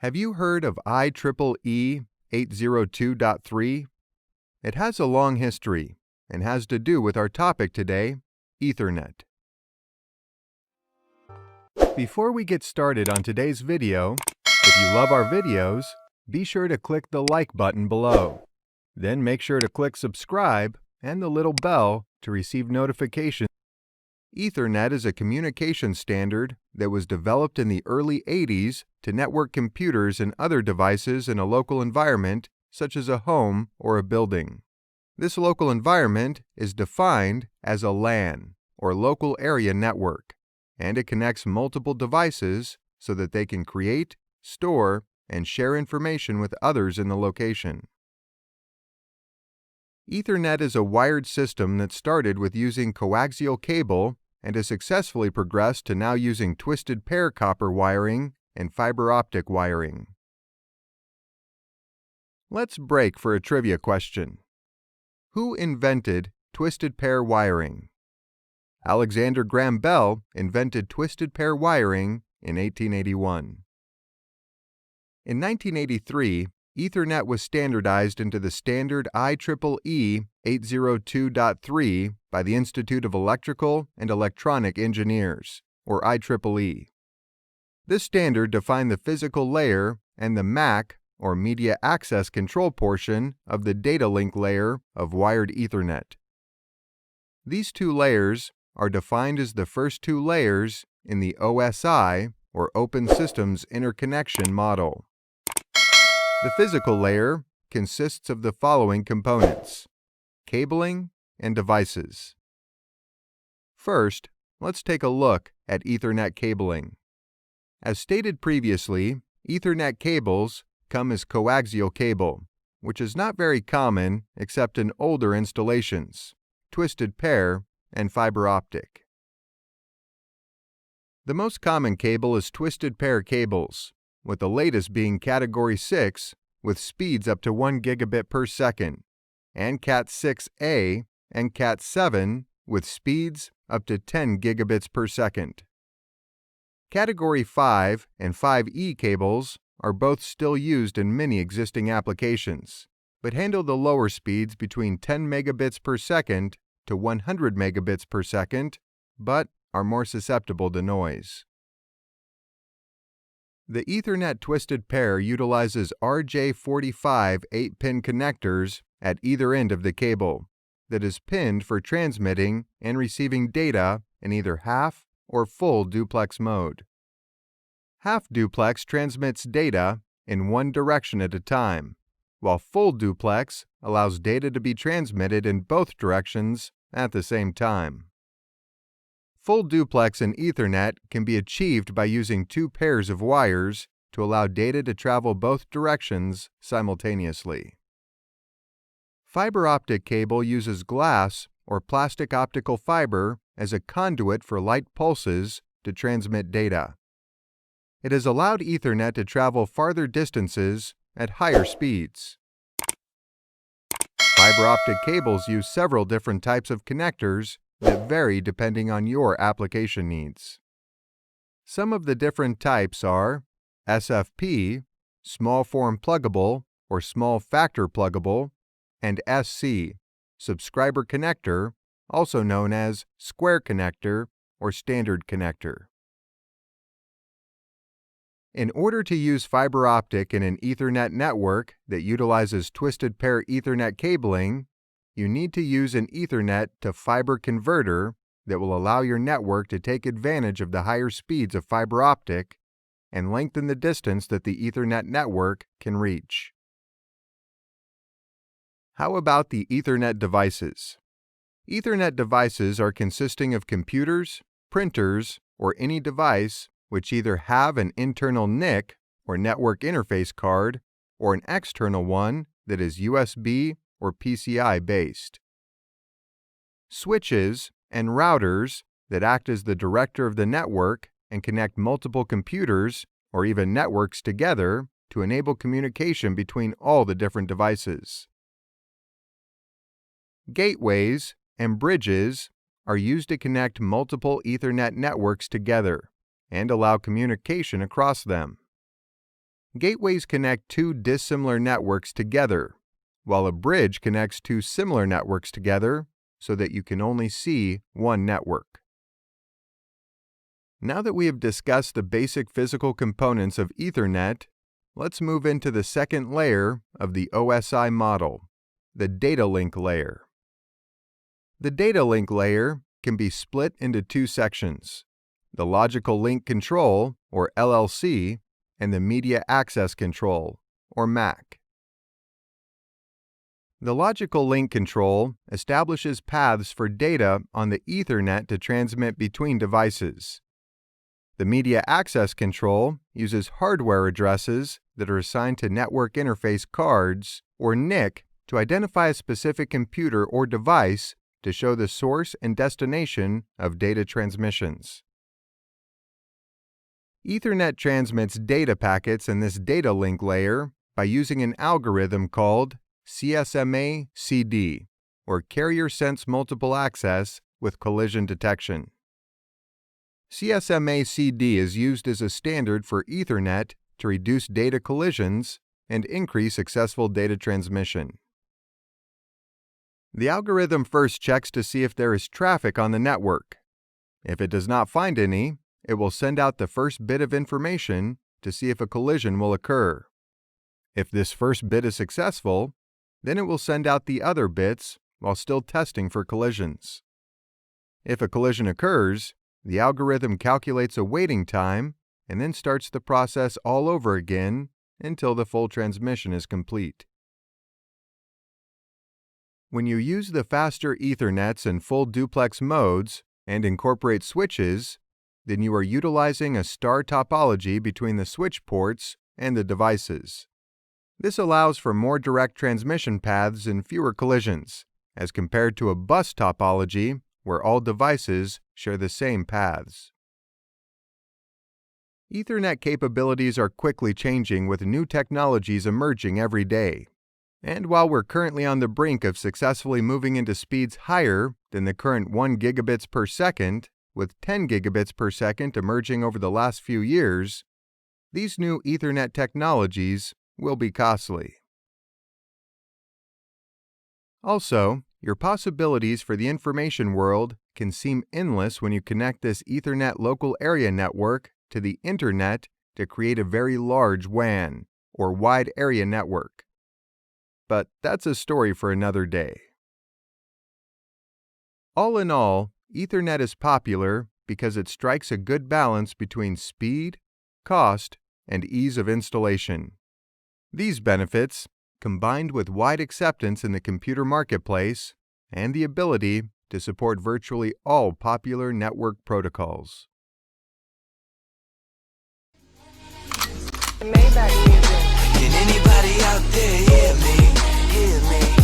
Have you heard of IEEE 802.3? It has a long history and has to do with our topic today, Ethernet. Before we get started on today's video, if you love our videos, be sure to click the like button below. Then make sure to click subscribe and the little bell to receive notifications. Ethernet is a communication standard that was developed in the early 80s to network computers and other devices in a local environment, such as a home or a building. This local environment is defined as a LAN, or local area network, and it connects multiple devices so that they can create, store, and share information with others in the location. Ethernet is a wired system that started with using coaxial cable and has successfully progressed to now using twisted pair copper wiring and fiber optic wiring. Let's break for a trivia question. Who invented twisted pair wiring? Alexander Graham Bell invented twisted pair wiring in 1881. In 1983, Ethernet was standardized into the standard IEEE 802.3 by the Institute of Electrical and Electronic Engineers, or IEEE. This standard defined the physical layer and the MAC, or Media Access Control portion, of the data link layer of wired Ethernet. These two layers are defined as the first two layers in the OSI, or Open Systems Interconnection model. The physical layer consists of the following components: cabling and devices. First, let's take a look at Ethernet cabling. As stated previously, Ethernet cables come as coaxial cable, which is not very common except in older installations, twisted pair, and fiber optic. The most common cable is twisted pair cables, with the latest being Category 6 with speeds up to 1 gigabit per second, and Cat 6A and Cat 7 with speeds up to 10 gigabits per second. Category 5 and 5E cables are both still used in many existing applications, but handle the lower speeds between 10 megabits per second to 100 megabits per second, but are more susceptible to noise. The Ethernet twisted pair utilizes RJ45 8-pin connectors at either end of the cable that is pinned for transmitting and receiving data in either half or full duplex mode. Half duplex transmits data in one direction at a time, while full duplex allows data to be transmitted in both directions at the same time. Full duplex in Ethernet can be achieved by using two pairs of wires to allow data to travel both directions simultaneously. Fiber optic cable uses glass or plastic optical fiber as a conduit for light pulses to transmit data. It has allowed Ethernet to travel farther distances at higher speeds. Fiber optic cables use several different types of connectors that vary depending on your application needs. Some of the different types are SFP, small form pluggable or small factor pluggable, and SC, subscriber connector, also known as square connector or standard connector. In order to use fiber optic in an Ethernet network that utilizes twisted pair Ethernet cabling, you need to use an Ethernet to fiber converter that will allow your network to take advantage of the higher speeds of fiber optic and lengthen the distance that the Ethernet network can reach. How about the Ethernet devices? Ethernet devices are consisting of computers, printers, or any device which either have an internal NIC or network interface card or an external one that is USB or PCI based. Switches and routers that act as the director of the network and connect multiple computers or even networks together to enable communication between all the different devices. Gateways and bridges are used to connect multiple Ethernet networks together and allow communication across them. Gateways connect two dissimilar networks together, while a bridge connects two similar networks together so that you can only see one network. Now that we have discussed the basic physical components of Ethernet, let's move into the second layer of the OSI model, the data link layer. The data link layer can be split into two sections: the logical link control, or LLC, and the media access control, or MAC. The logical link control establishes paths for data on the Ethernet to transmit between devices. The media access control uses hardware addresses that are assigned to network interface cards, or NIC, to identify a specific computer or device to show the source and destination of data transmissions. Ethernet transmits data packets in this data link layer by using an algorithm called CSMA-CD, or Carrier Sense Multiple Access with Collision Detection. CSMA-CD is used as a standard for Ethernet to reduce data collisions and increase successful data transmission. The algorithm first checks to see if there is traffic on the network. If it does not find any, it will send out the first bit of information to see if a collision will occur. If this first bit is successful, then it will send out the other bits while still testing for collisions. If a collision occurs, the algorithm calculates a waiting time and then starts the process all over again until the full transmission is complete. When you use the faster Ethernets and full-duplex modes and incorporate switches, then you are utilizing a star topology between the switch ports and the devices. This allows for more direct transmission paths and fewer collisions, as compared to a bus topology where all devices share the same paths. Ethernet capabilities are quickly changing with new technologies emerging every day. And while we're currently on the brink of successfully moving into speeds higher than the current 1 gigabits per second, with 10 gigabits per second emerging over the last few years, these new Ethernet technologies will be costly. Also, your possibilities for the information world can seem endless when you connect this Ethernet local area network to the Internet to create a very large WAN, or wide area network. But that's a story for another day. All in all, Ethernet is popular because it strikes a good balance between speed, cost, and ease of installation. These benefits, combined with wide acceptance in the computer marketplace and the ability to support virtually all popular network protocols. Can anybody out there hear me? Hear me?